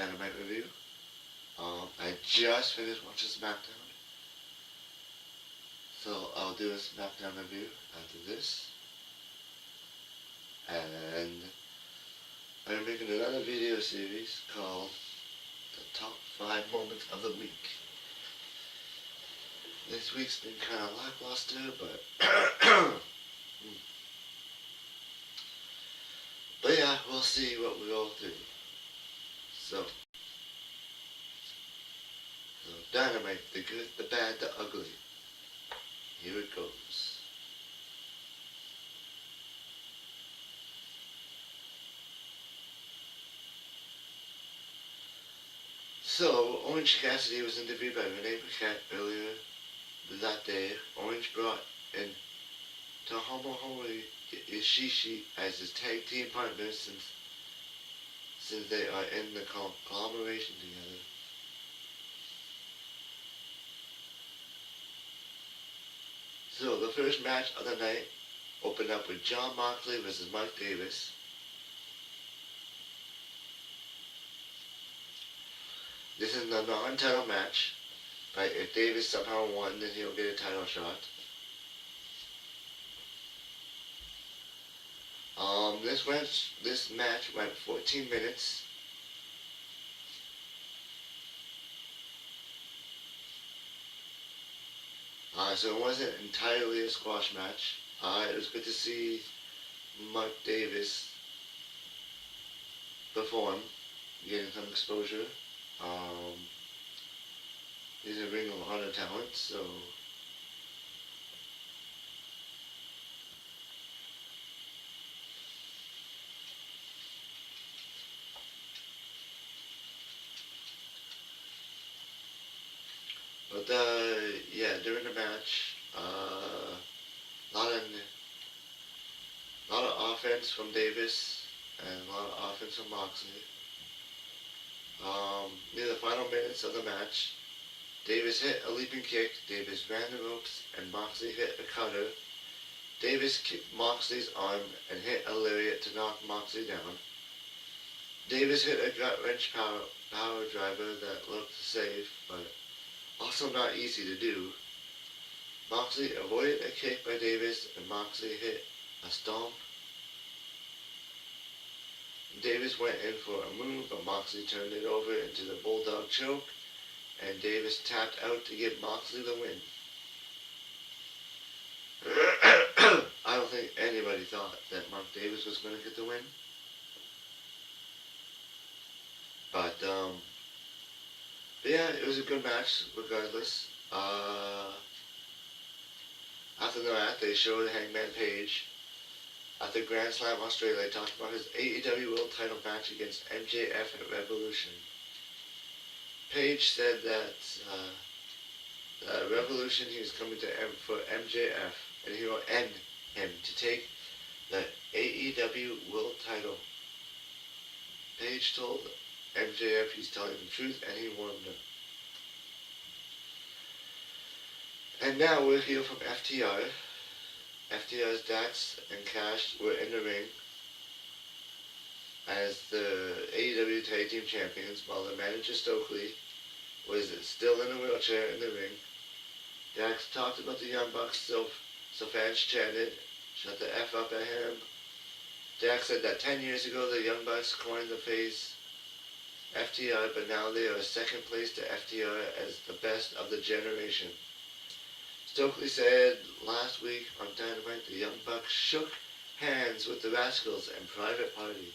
Dynamite review. I just finished watching SmackDown, so I'll do a SmackDown review after this. And I'm making another video series called The Top 5 Moments of the Week. This week's been kind of lackluster, but yeah, we'll see what we all do. So Dynamite, the good, the bad, the ugly. Here it goes. So, Orange Cassidy was interviewed by Renee Paquette earlier that day. Orange brought in Tomohiro Ishii as his tag team partner since they are in the collaboration together. So the first match of the night opened up with Jon Moxley versus Mike Davis. This is a non-title match, but if Davis somehow won, then he'll get a title shot. This match went 14 minutes. So it wasn't entirely a squash match. It was good to see Mike Davis perform, getting some exposure. He's a Ring of Honor talent, so yeah, during the match, a lot of offense from Davis and a lot of offense from Moxley. Near the final minutes of the match, Davis hit a leaping kick, Davis ran the ropes, and Moxley hit a cutter. Davis kicked Moxley's arm and hit a lariat to knock Moxley down. Davis hit a gut-wrench power driver that looked safe, but also not easy to do. Moxley avoided a kick by Davis, and Moxley hit a stomp. Davis went in for a move, but Moxley turned it over into the Bulldog choke, and Davis tapped out to give Moxley the win. I don't think anybody thought that Mark Davis was going to get the win. But yeah, it was a good match regardless. After that, they showed Hangman Page at the Grand Slam Australia, talked about his AEW World Title match against MJF at Revolution. Page said that Revolution, he was coming for MJF, and he will end him to take the AEW World Title. Page told MJF he's telling the truth, and he warned him. And now we'll hear from FTR. FTR's Dax and Cash were in the ring as the AEW Tag Team Champions, while the manager Stokely was still in a wheelchair in the ring. Dax talked about the Young Bucks, so fans chanted, "Shut the F up" at him. Dax said that 10 years ago the Young Bucks coined the phrase FTR, but now they are second place to FTR as the best of the generation. Stokely said last week on Dynamite the Young Bucks shook hands with the Rascals and Private Party.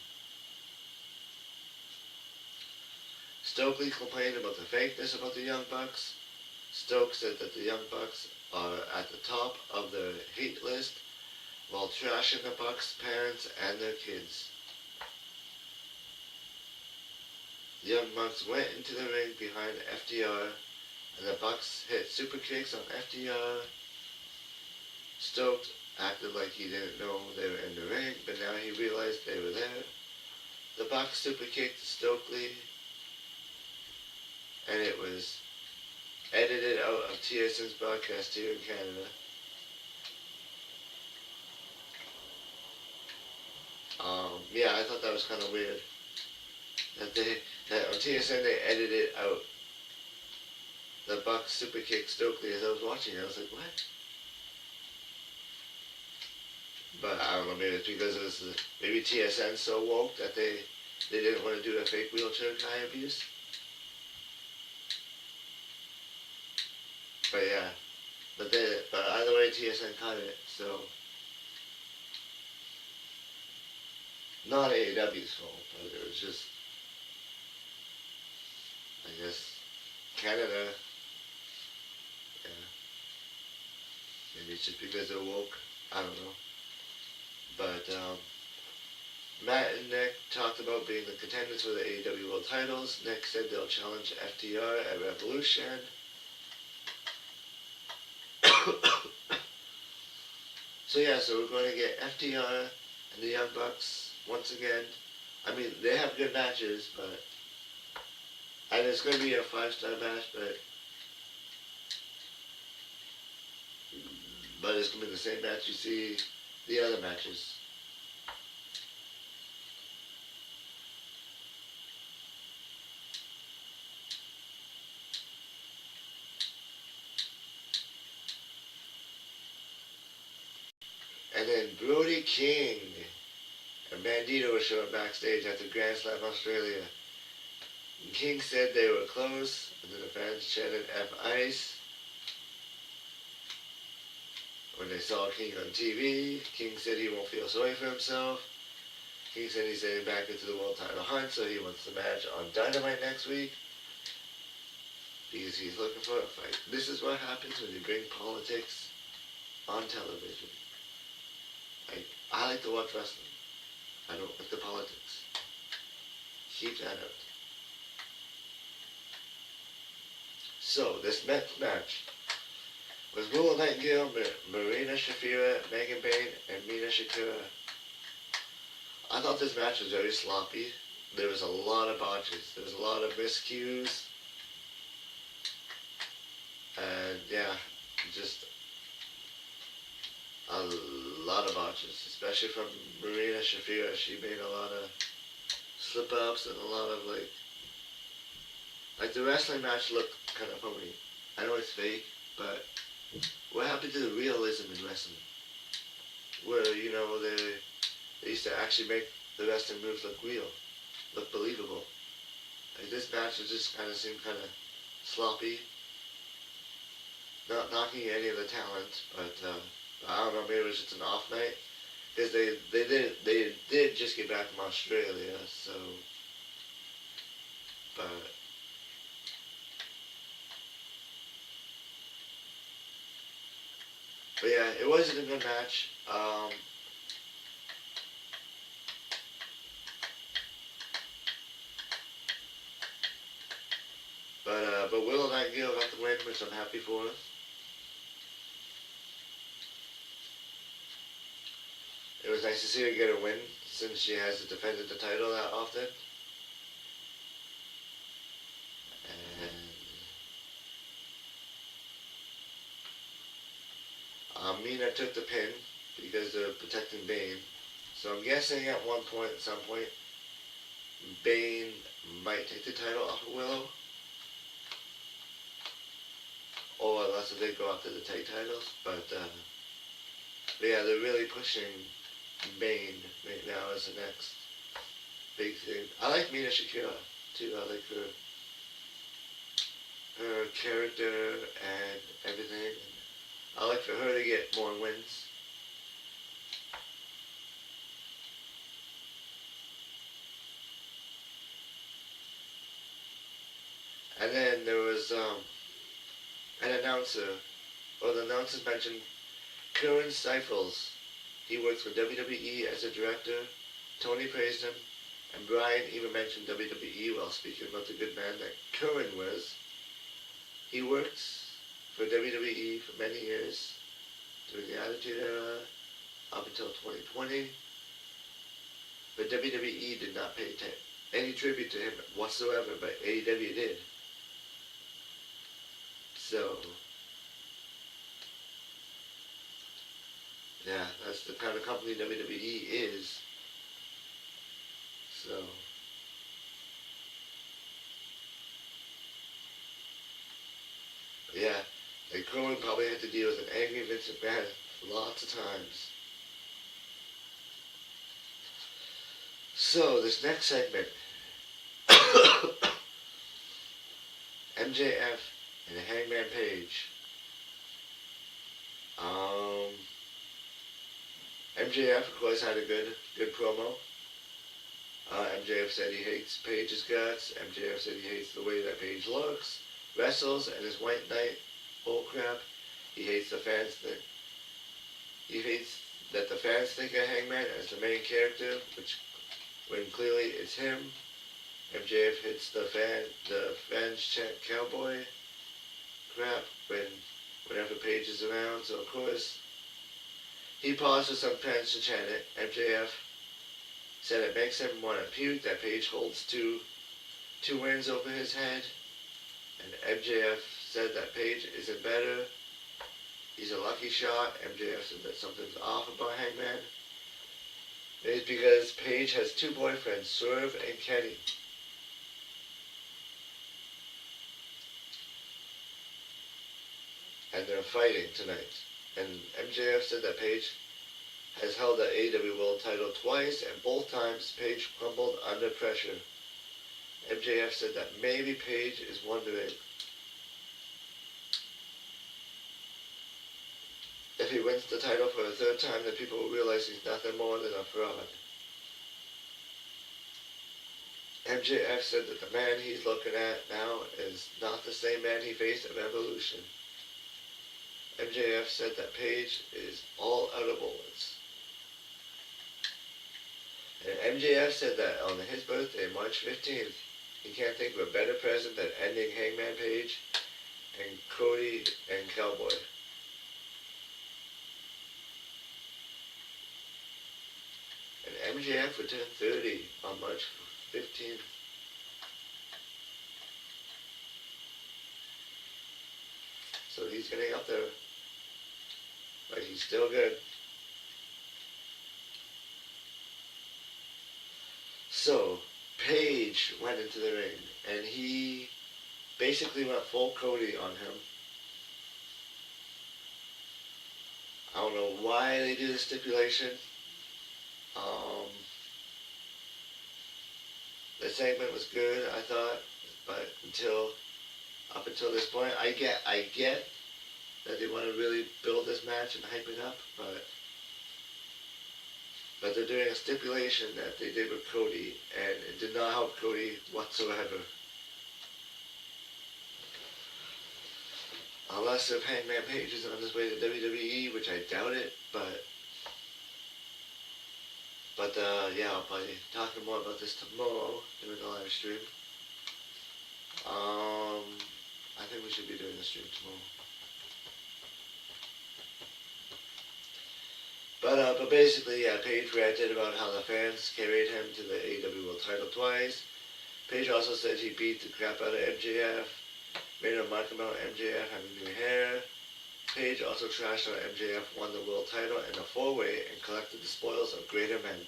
Stokely complained about the fakeness about the Young Bucks. Stokes said that the Young Bucks are at the top of the hate list while trashing the Bucks' parents and their kids. The Young Bucks went into the ring behind FTR, and the Bucks hit super kicks on FTR. Stokes acted like he didn't know they were in the ring, but now he realized they were there. The Bucks super kicked Stokely, and it was edited out of TSN's broadcast here in Canada. Yeah, I thought that was kind of weird that they that on TSN they edited out the Bucks super kick Stokely as I was watching it. I was like, what? But I don't know, maybe it's because it was maybe TSN so woke that they didn't want to do a fake wheelchair guy abuse. But yeah, but either way TSN cut it, so not AEW's fault, but it was just I guess Canada, yeah, maybe it's just because they're woke. I don't know. But Matt and Nick talked about being the contenders for the AEW World Titles. Nick said they'll challenge FTR at Revolution. So yeah, so we're going to get FTR and the Young Bucks once again. I mean, they have good matches, and it's going to be a 5-star match, but it's going to be the same match you see the other matches. And then Brody King and Bandito were showing backstage at the Grand Slam Australia. And King said they were close, and then the fans chanted F Ice. When they saw King on TV, King said he won't feel sorry for himself. King said he's heading back into the world title hunt, so he wants the match on Dynamite next week because he's looking for a fight. This is what happens when you bring politics on television. I like to watch wrestling. I don't like the politics. Keep that out. So, this next match was Willow Nightingale, Marina Shafira, Megan Bayne, and Mina Shakira. I thought this match was very sloppy. There was a lot of botches. There was a lot of miscues. And yeah, just a lot of botches, especially from Marina Shafira. She made a lot of slip-ups and a lot of like the wrestling match looked kind of phony. I know it's fake, but what happened to the realism in wrestling? Where, they used to actually make the wrestling moves look real, look believable. Like this match just kind of seemed kind of sloppy. Not knocking any of the talent, but I don't know, maybe it was just an off night. Because they did just get back from Australia, so, but yeah, it wasn't a good match. But Willow Nightingale got the win, which I'm happy for. It was nice to see her get a win since she hasn't defended the title that often. And Mina took the pin because they're protecting Bane. So I'm guessing at some point, Bane might take the title off of Willow. Or unless they go after the tag titles. But yeah, they're really pushing Bane right now as the next big thing. I like Mina Shakira too. I like her character and everything. I like for her to get more wins. And then there was an announcer, or the announcers mentioned Curran Seifels. He works for WWE as a director. Tony praised him, and Brian even mentioned WWE while speaking about the good man that Curran was. He works for WWE for many years, during the Attitude Era, up until 2020. But WWE did not pay any tribute to him whatsoever, but AEW did. So, yeah, that's the kind of company WWE is. So, Like Cohen probably had to deal with an angry Vince McMahon lots of times. So this next segment, MJF and Hangman Page. MJF of course had a good promo. MJF said he hates Page's guts. MJF said he hates the way that Page looks, wrestles, and his white knight bullcrap. He hates the fans that he hates that the fans think of Hangman as the main character, which when clearly it's him. MJF hits the fans chant cowboy crap whenever Page is around. So of course he paused for some fans to chant it. MJF said it makes him want to puke that Page holds two wins over his head. And MJF said that Page isn't better. He's a lucky shot. MJF said that something's off about Hangman. It's because Page has two boyfriends, Swerve and Kenny. And they're fighting tonight. And MJF said that Page has held the AEW World title twice, and both times Page crumbled under pressure. MJF said that maybe Page is wondering if he wins the title for a third time, that people will realize he's nothing more than a fraud. MJF said that the man he's looking at now is not the same man he faced at Revolution. MJF said that Page is all out of bullets. And MJF said that on his birthday, March 15th, he can't think of a better present than ending Hangman Page and Cody and Cowboy. And MJF would turn 30 on March 15th. So he's getting up there. But he's still good. So, Page went into the ring, and he basically went full Cody on him. I don't know why they do the stipulation. The segment was good, I thought, but up until this point, I get that they want to really build this match and hype it up, but they're doing a stipulation that they did with Cody, and it did not help Cody whatsoever. Unless if Hangman Page is on his way to WWE, which I doubt it, but yeah, I'll probably be talking more about this tomorrow during the live stream. I think we should be doing the stream tomorrow. But basically, yeah, Page ranted about how the fans carried him to the AEW World title twice. Page also said he beat the crap out of MJF, made a remark about MJF having new hair. Page also trashed how MJF won the world title in a four-way and collected the spoils of greater men.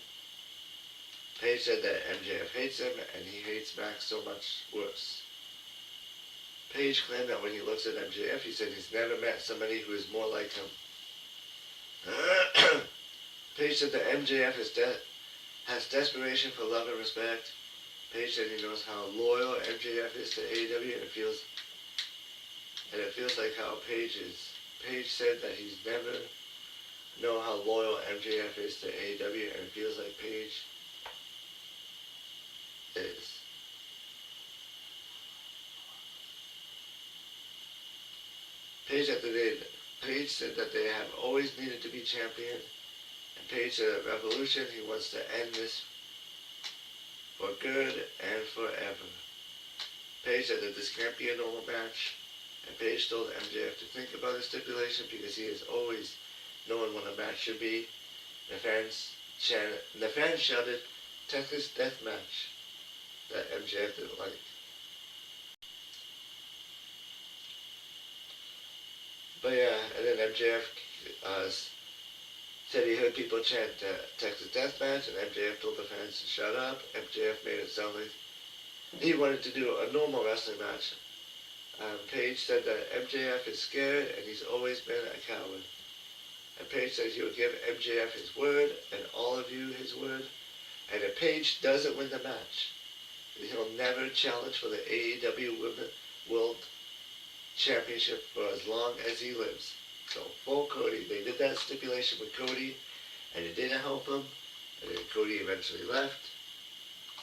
Page said that MJF hates him and he hates Max so much worse. Page claimed that when he looks at MJF, he said he's never met somebody who is more like him. Page said that MJF has desperation for love and respect. Page said he knows how loyal MJF is to AEW, and it feels like how Page is. Page said that he's never known how loyal MJF is to AEW, and it feels like Page is. Page said that they have always needed to be champion, and Page said at Revolution he wants to end this for good and forever. Page said that this can't be a normal match, and Page told MJF to think about his stipulation because he has always known what a match should be. The fans shouted Texas Death Match that MJF didn't like. But yeah, and then MJF said he heard people chant Texas Death Match, and MJF told the fans to shut up. MJF made it sound like he wanted to do a normal wrestling match. Paige said that MJF is scared and he's always been a coward. And Paige says he will give MJF his word and all of you his word. And if Paige doesn't win the match, he'll never challenge for the AEW Women World Championship for as long as he lives. So, for Cody, they did that stipulation with Cody, and it didn't help him. And then Cody eventually left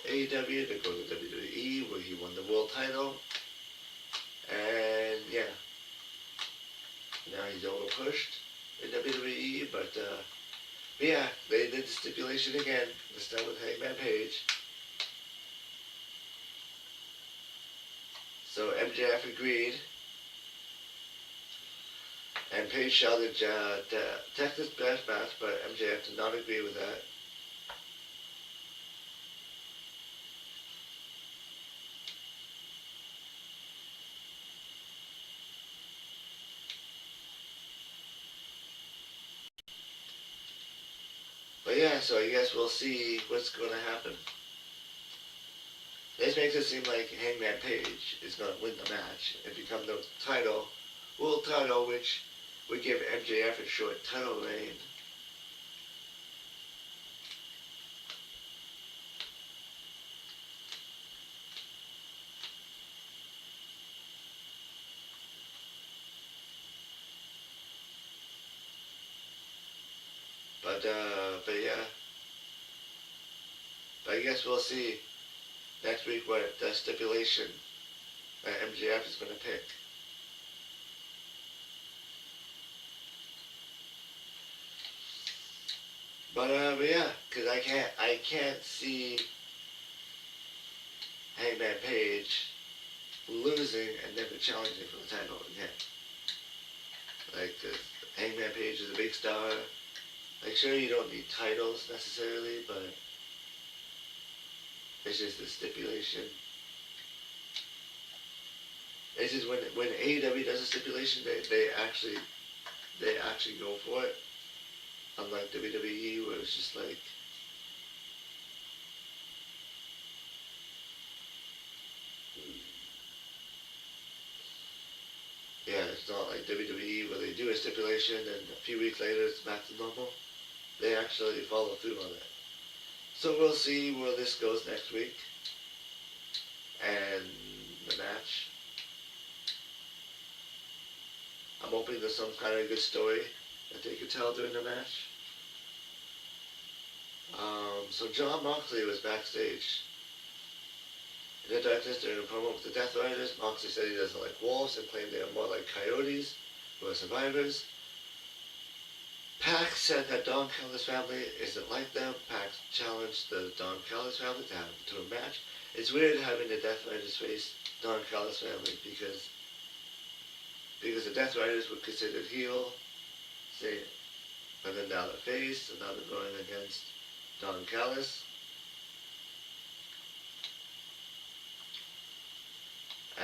AEW to go to WWE, where he won the world title. And yeah, now he's over pushed in WWE, but yeah, they did the stipulation again, this time with Hangman Page. So MJF agreed, and Page shouted Texas Best Match, but MJF did not agree with that. But yeah, so I guess we'll see what's going to happen. This makes it seem like Hangman Page is going to win the match and become the world title, which would give MJF a short title reign. But yeah, but I guess we'll see next week what the stipulation that MJF is going to pick. But yeah, because I can't see Hangman Page losing and never challenging for the title again. Like, Hangman Page is a big star. Like, sure, you don't need titles necessarily, but it's just a stipulation. It's just when AEW does a stipulation, they actually go for it. Unlike WWE, where it's just like, yeah, it's not like WWE where they do a stipulation and a few weeks later it's back to normal. They actually follow through on it. So we'll see where this goes next week. And the match. I'm hoping there's some kind of good story that they could tell during the match. So John Moxley was backstage. In the darkness during a promo with the Death Riders, Moxley said he doesn't like wolves and claimed they are more like coyotes who are survivors. Pac said that Don Callis' family isn't like them. Pac challenged the Don Callis family to have to a match. It's weird having the Death Riders face Don Callis' family because the Death Riders were considered heel, say, and then now they're face, and now they're going against Don Callis.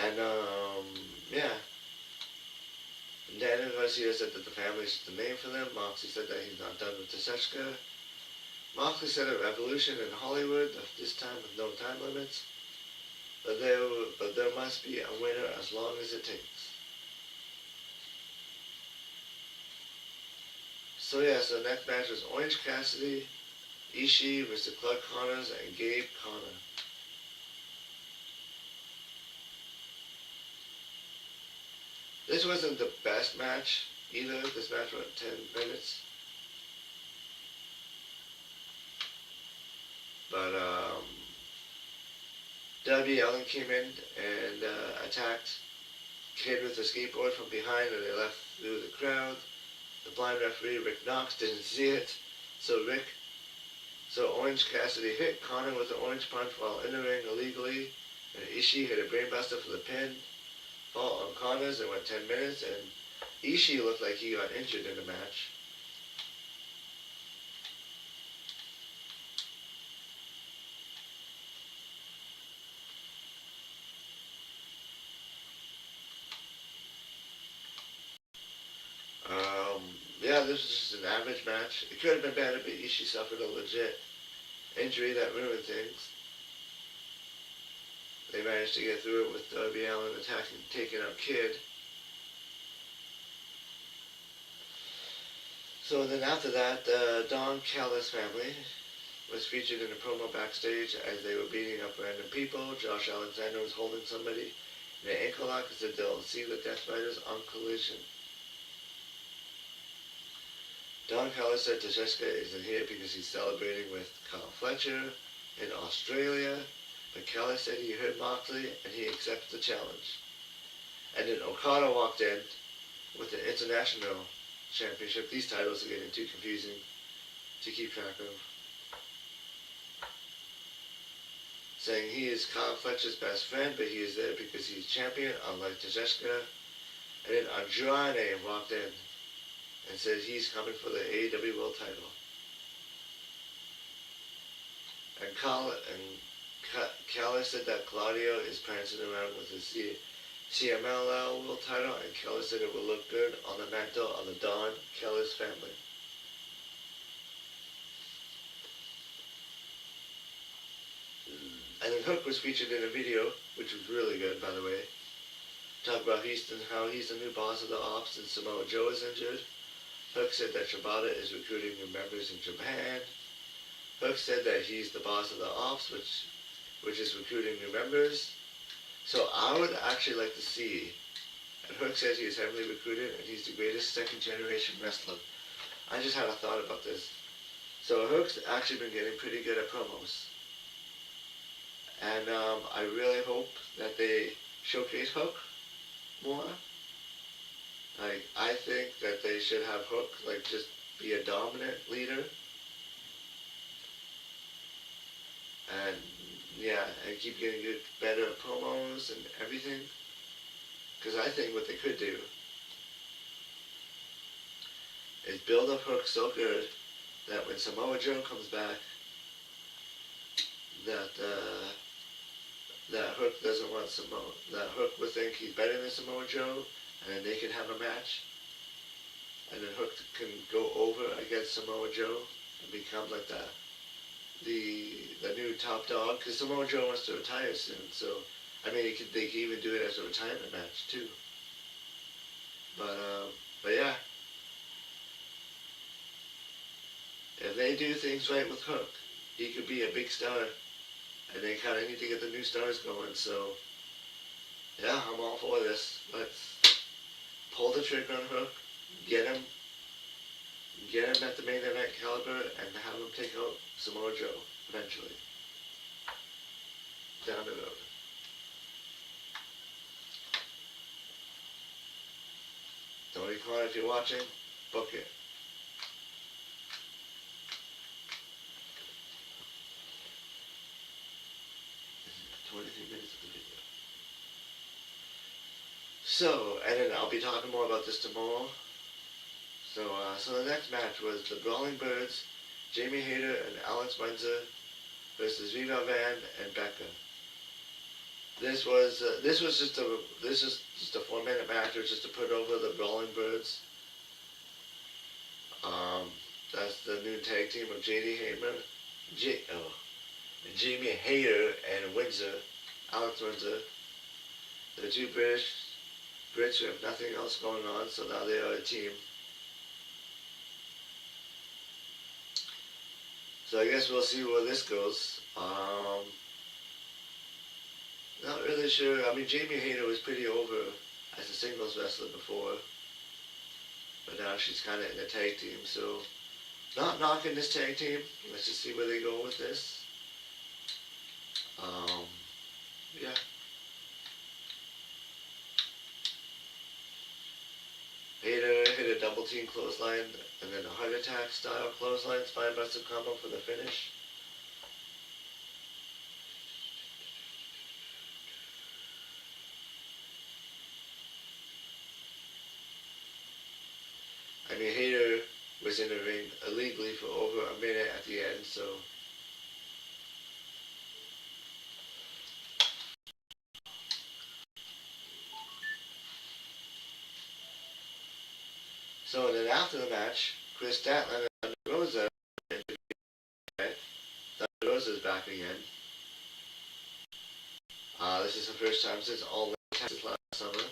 And yeah. And Daniel Garcia said that the family is the name for them. Moxley said that he's not done with Taseshka. Moxley said a revolution in Hollywood, this time with no time limits. But there must be a winner as long as it takes. So yeah, so next match was Orange Cassidy, Ishii versus Clark Connors, and Gabe Connor. This wasn't the best match either. This match went 10 minutes. But Darby Allin came in and attacked Kid with a skateboard from behind, and they left through the crowd. The blind referee, Rick Knox, didn't see it. So Orange Cassidy hit Connor with an orange punch while in the ring illegally, and Ishii hit a brainbuster for the pin. Fall on Connors and went 10 minutes, and Ishii looked like he got injured in the match. Yeah, this was just an average match. It could have been better, but Ishii suffered a legit injury that ruined things. they managed to get through it with Darby Allin taking out Kid. So then after that, the Don Callis family was featured in a promo backstage as they were beating up random people. Josh Alexander was holding somebody in an ankle lock and said they'll see the Death Riders on Collision. Don Callis said Tejska isn't here because he's celebrating with Kyle Fletcher in Australia, but Callis said he heard Moxley and he accepts the challenge. And then Okada walked in with the International Championship. These titles are getting too confusing to keep track of. Saying he is Kyle Fletcher's best friend, but he is there because he's champion, unlike Tejska. And then Andrade walked in and said he's coming for the AEW World title. And Callis said that Claudio is prancing around with his CMLL World title, and Callis said it will look good on the mantle of the Don Callis family. And then Hook was featured in a video, which was really good, by the way. Talk about how he's the new boss of the Ops and Samoa Joe is injured. Hook said that Shibata is recruiting new members in Japan. Hook said that he's the boss of the Ops, which is recruiting new members. So I would actually like to see, and Hook says he is heavily recruited and he's the greatest second generation wrestler. I just had a thought about this. So Hook's actually been getting pretty good at promos. And I really hope that they showcase Hook more. Like, I think that they should have Hook, like, just be a dominant leader. And, yeah, and keep getting good, better promos and everything. Because I think what they could do is build up Hook so good that when Samoa Joe comes back, that Hook doesn't want Samoa, that Hook would think he's better than Samoa Joe, and then they can have a match, and then Hook can go over against Samoa Joe and become like the new top dog, because Samoa Joe wants to retire soon, so, I mean, they could even do it as a retirement match, too. But yeah, if they do things right with Hook, he could be a big star. And they kind of need to get the new stars going, so yeah, I'm all for this. Let's pull the trigger on Hook, get him at the main event caliber, and have him take out Samoa Joe eventually down the road. Tony Khan, if you're watching, book it. 23 minutes of the video. So, and then I'll be talking more about this tomorrow. So the next match was the Brawling Birds, Jamie Hayter and Alex Windsor versus Viva Van and Becca. This was just a 4-minute match. It was just to put over the Brawling Birds. That's the new tag team of Jamie Hayter and Windsor, Alex Windsor. The two Brits who have nothing else going on, so now they are a team. So I guess we'll see where this goes. Not really sure. I mean, Jamie Hayter was pretty over as a singles wrestler before, but now she's kind of in a tag team, so not knocking this tag team. Let's just see where they go with this. Yeah. Hayter hit a double team clothesline and then a heart attack style clothesline spinebuster combo for the finish. I mean, Hayter was in the ring illegally for over a minute at the end, so and then after the match, Chris Statlander and Thunder Rosa interviewed. Thunder Rosa's back again. This is the first time since All Texas last summer.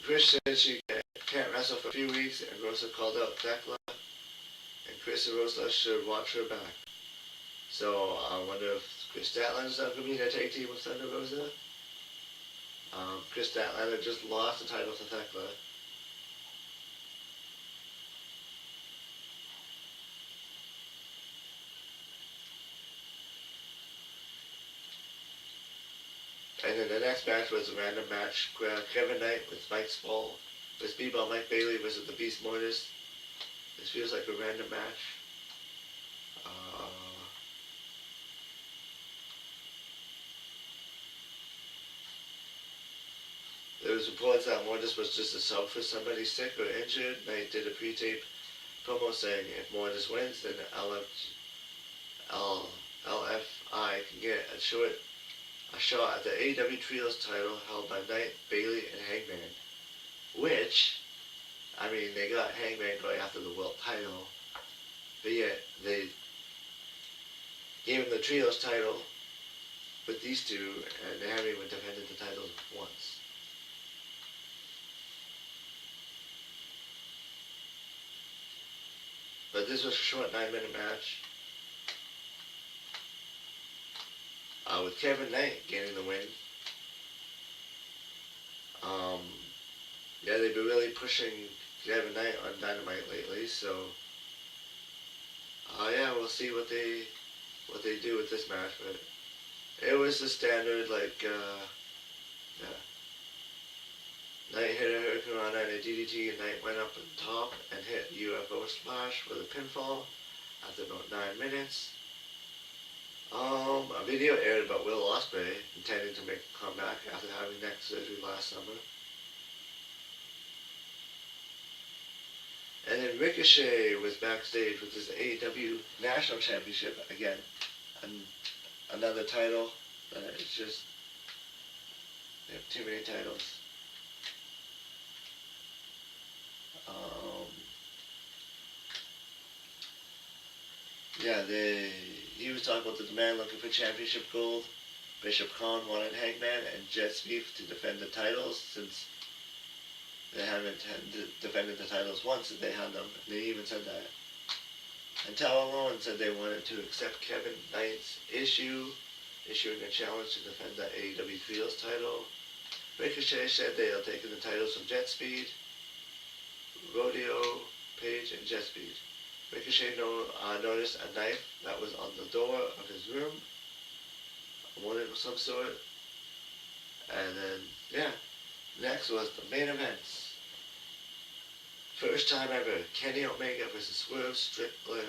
Chris said she can't wrestle for a few weeks, and Rosa called out Thekla, and Chris and Rosa should watch her back. So I wonder if Chris Statlander's not going to be in a tag team with Thunder Rosa. Chris Statlander just lost the title to Thekla. And then the next match was a random match. Kevin Knight with Speedball Mike Bailey versus the Beast Mortis. This feels like a random match. There was reports that Mortis was just a sub for somebody sick or injured. Knight did a pre-tape promo saying if Mortis wins, then LFI can get a shot at the AEW Trios title held by Knight, Bailey, and Hangman. Which, I mean, they got Hangman going after the world title, but yet they gave him the Trios title with these two, and they haven't even defended the titles once. But this was a short 9-minute match. With Kevin Knight getting the win. Yeah, they've been really pushing Kevin Knight on Dynamite lately, so yeah, we'll see what they do with this match. But it was the standard, like, yeah. Knight hit a Hurricane and a DDT, and Knight went up on top and hit UFO Splash for the pinfall after about 9 minutes. A video aired about Will Ospreay intending to make a comeback after having neck surgery last summer. And then Ricochet was backstage with his AEW National Championship again. And another title. It's just, they have too many titles. Yeah, he was talking about the man looking for championship gold. Bishop Khan wanted Hangman and Jet Speed to defend the titles since they haven't defended the titles once that they had them. They even said that. And Tala Rowan said they wanted to accept Kevin Knight's issuing a challenge to defend the AEW Trios title. Ricochet said they are taking the titles from Jet Speed, Rodeo, Page, and Jet Speed. Ricochet noticed a knife that was on the door of his room, a warning of some sort. And then, yeah, next was the main events. First time ever, Kenny Omega versus Swerve Strickland.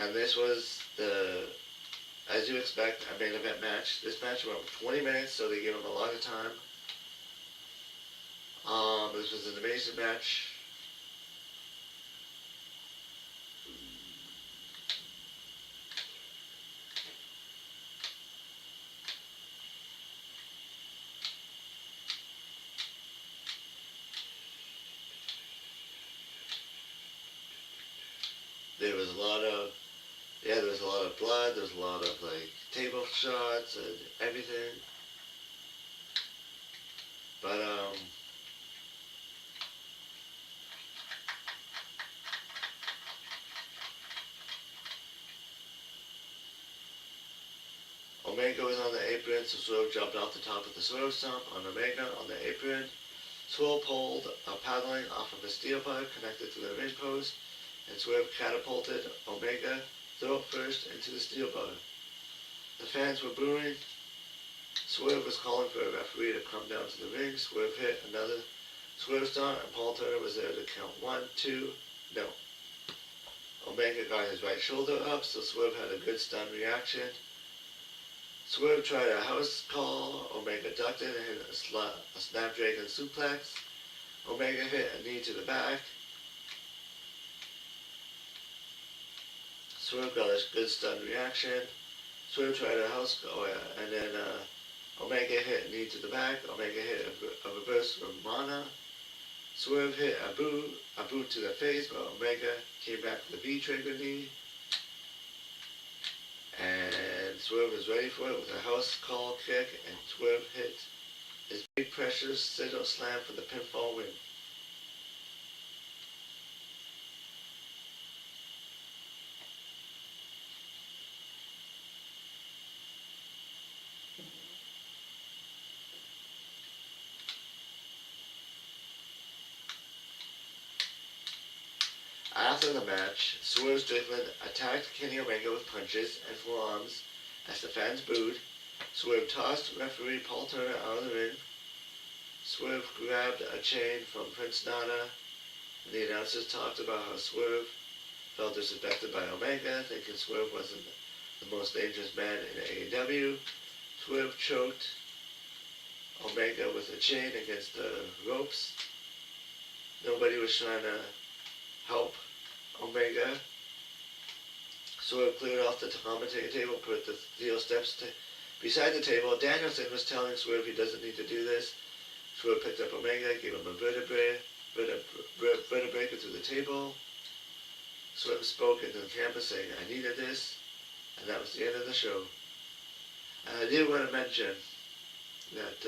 And this was as you expect, a main event match. This match went 20 minutes, so they gave him a lot of time. This was an amazing match. There was a lot of blood, there was a lot of, like, table shots and everything. But, Omega was on the apron, so Swerve jumped off the top of the Swerve Stomp on Omega on the apron. Swerve pulled a paddling off of a steel bar connected to the ring post, and Swerve catapulted Omega throat first into the steel bar. The fans were booing. Swerve was calling for a referee to come down to the ring. Swerve hit another Swerve Stomp, and Paul Turner was there to count 1, 2, no. Omega got his right shoulder up, so Swerve had a good stun reaction. Swerve tried a house call. Omega ducked it and hit a Snapdragon suplex. Omega hit a knee to the back. Swerve got a good stun reaction. Swerve tried a house call, and then Omega hit a knee to the back. Omega hit a reverse Ramana. Swerve hit a boot to the face, but Omega came back with a V-trigger knee. And Swerve was ready for it with a house call kick, and Swerve hit his big pressure Sigil slam for the pinfall win. After the match, Swerve Strickland attacked Kenny Omega with punches and forearms as the fans booed. Swerve tossed referee Paul Turner out of the ring. Swerve grabbed a chain from Prince Nana, and the announcers talked about how Swerve felt disrespected by Omega, thinking Swerve wasn't the most dangerous man in AEW. Swerve choked Omega with a chain against the ropes. Nobody was trying to help Omega. Swerve cleared off the commentator table, put the steel steps beside the table. Danielson was telling Swerve he doesn't need to do this. Swerve picked up Omega, gave him a vertebrae breaker through the table. Swerve spoke into the camera saying, "I needed this," and that was the end of the show. And I did want to mention that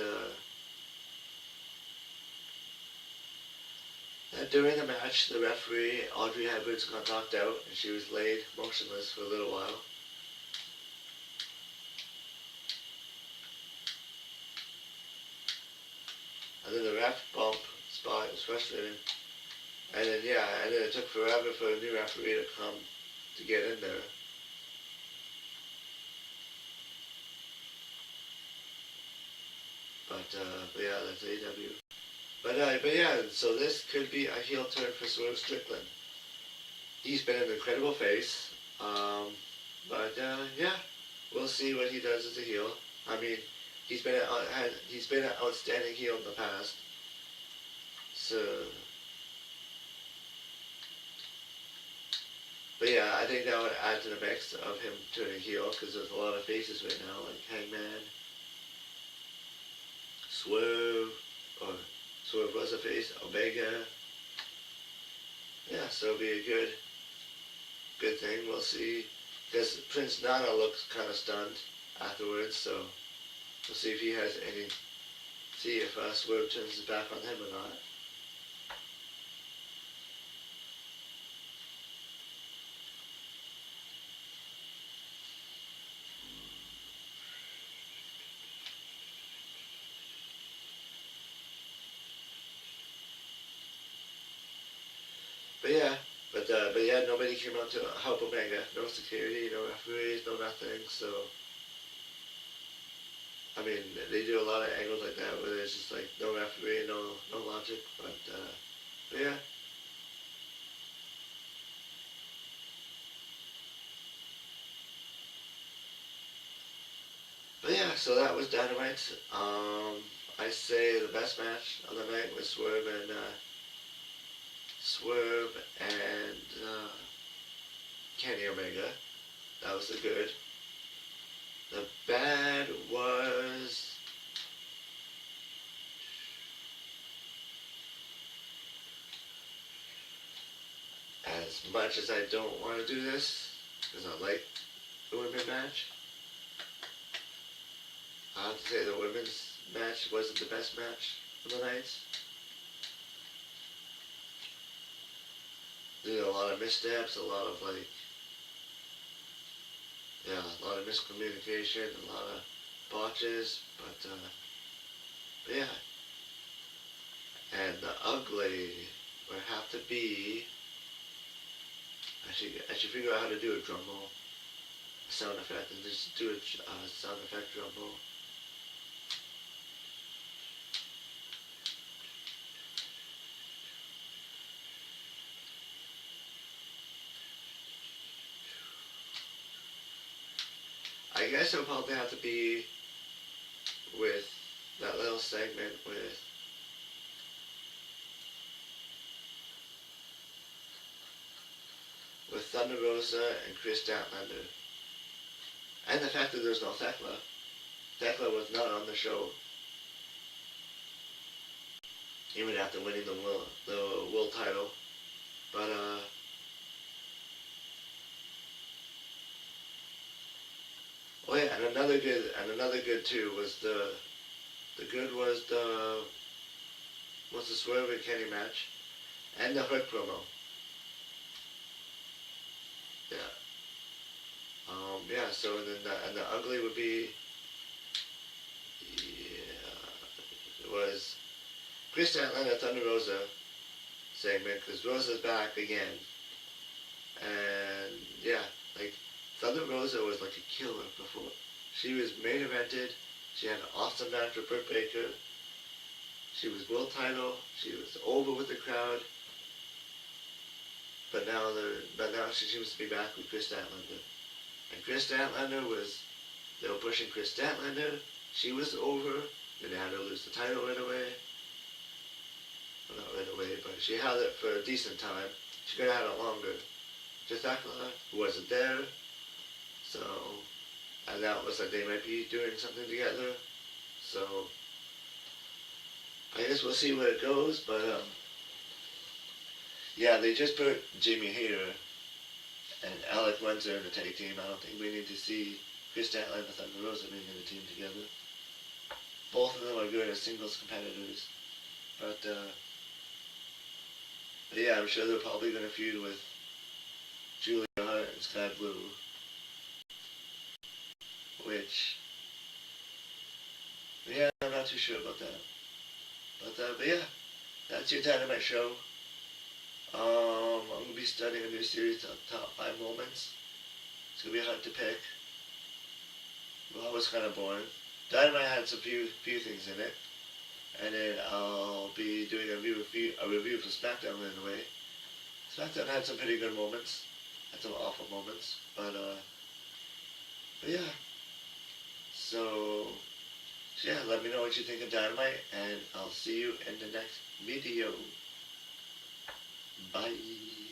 during the match, the referee, Audrey Edwards, got knocked out, and she was laid motionless for a little while. And then the ref bump spot was frustrating. And then, it took forever for a new referee to come to get in there. But yeah, that's AEW. But yeah, so this could be a heel turn for Swerve Strickland. He's been an incredible face. Yeah, we'll see what he does as a heel. I mean, he's been an outstanding heel in the past. So, but yeah, I think that would add to the mix of him turning heel, because there's a lot of faces right now, like Hangman, Swerve, or Swerve was a face, Omega. Yeah, so it'll be a good thing. We'll see. Because Prince Nana looks kind of stunned afterwards, so we'll see if he has any. See if Swerve turns his back on him or not. But yeah, nobody came out to help Omega. No security, no referees, no nothing. So, I mean, they do a lot of angles like that where there's just like no referee, no logic. But yeah. But yeah, so that was Dynamite. I say the best match of the night was Swerve and Kenny Omega. That was the good. The bad was as much as I don't want to do this, because I like the women's match, I have to say the women's match wasn't the best match of the night. There's a lot of missteps, a lot of miscommunication, a lot of botches, but yeah. And the ugly would have to be, I should figure out how to do a drum roll, a sound effect, and just do a sound effect drum roll. I guess it'll probably have to be with that little segment with Thunder Rosa and Chris Statlander. And the fact that there's no Thekla. Thekla was not on the show. even after winning the world title. But oh yeah, and another good too was the good was the Swerve and Kenny match and the Hurt promo. Yeah. Yeah. So and the ugly would be, yeah, it was Chris Statlander Thunder Rosa segment because Rosa's back again. And yeah, like Thunder Rosa was like a killer before. She was main evented. She had an awesome match with Britt Baker. She was world title. She was over with the crowd. But now she seems to be back with Chris Statlander. And Chris Statlander was they were pushing Chris Statlander. She was over. Then they had to lose the title right away. Well, not right away, but she held it for a decent time. She could have had it longer. Just Akala wasn't there. So and that was like they might be doing something together. So I guess we'll see where it goes. But yeah, they just put Jamie Hayter and Alec Windsor in the tag team. I don't think we need to see Chris Statlander and Thunder Rosa being in the team together. Both of them are good as singles competitors. But yeah, I'm sure they're probably going to feud with Julia Hart and Sky Blue. Which, yeah, I'm not too sure about that. But yeah, that's your Dynamite show. I'm going to be studying a new series on top 5 moments. It's going to be hard to pick. Well, it was kind of boring. Dynamite had some few things in it. And then I'll be doing a review for SmackDown in a way. SmackDown had some pretty good moments. Had some awful moments. But yeah. So yeah, let me know what you think of Dynamite, and I'll see you in the next video. Bye.